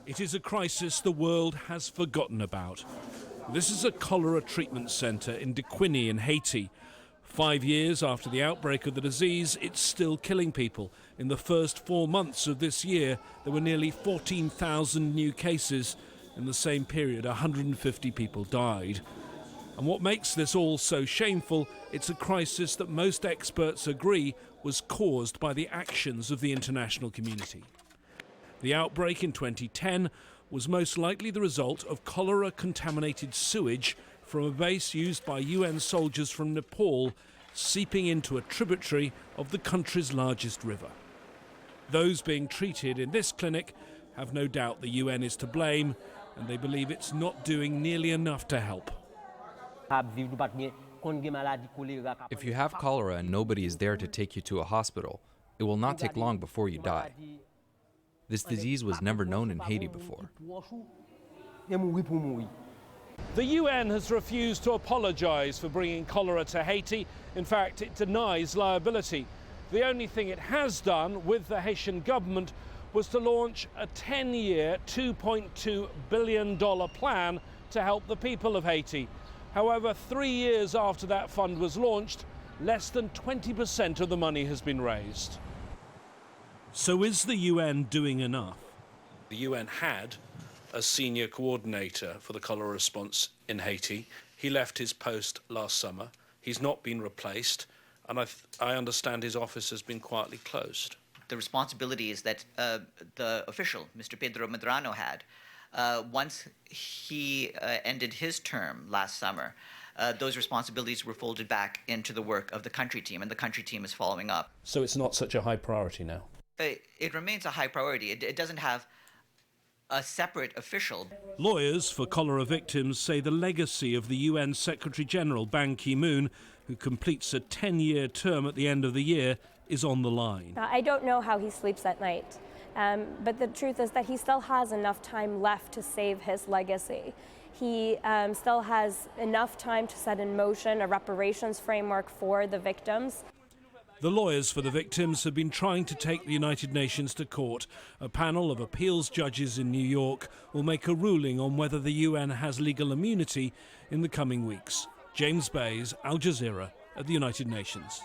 It is a crisis the world has forgotten about. This is a cholera treatment centre in Dequini in Haiti. 5 years after the outbreak of the disease, it's still killing people. In the first 4 months of this year, there were nearly 14,000 new cases. In the same period, 150 people died. And what makes this all so shameful, it's a crisis that most experts agree was caused by the actions of the international community. The outbreak in 2010 was most likely the result of cholera-contaminated sewage from a base used by UN soldiers from Nepal seeping into a tributary of the country's largest river. Those being treated in this clinic have no doubt the UN is to blame, and they believe it's not doing nearly enough to help. If you have cholera and nobody is there to take you to a hospital, it will not take long before you die. This disease was never known in Haiti before. The UN has refused to apologise for bringing cholera to Haiti. In fact, it denies liability. The only thing it has done with the Haitian government was to launch a 10-year, $2.2 billion plan to help the people of Haiti. However, 3 years after that fund was launched, less than 20% of the money has been raised. So is the UN doing enough? The UN had a senior coordinator for the cholera response in Haiti. He left his post last summer. He's not been replaced, and I understand his office has been quietly closed. The responsibilities that the official, Mr. Pedro Medrano, had, once he ended his term last summer, those responsibilities were folded back into the work of the country team, and the country team is following up. So it's not such a high priority now? It remains a high priority. It doesn't have a separate official. Lawyers for cholera victims say the legacy of the UN Secretary-General Ban Ki-moon, who completes a 10-year term at the end of the year, is on the line. I don't know how he sleeps at night, but the truth is that he still has enough time left to save his legacy. He still has enough time to set in motion a reparations framework for the victims. The lawyers for the victims have been trying to take the United Nations to court. A panel of appeals judges in New York will make a ruling on whether the UN has legal immunity in the coming weeks. James Bays, Al Jazeera, at the United Nations.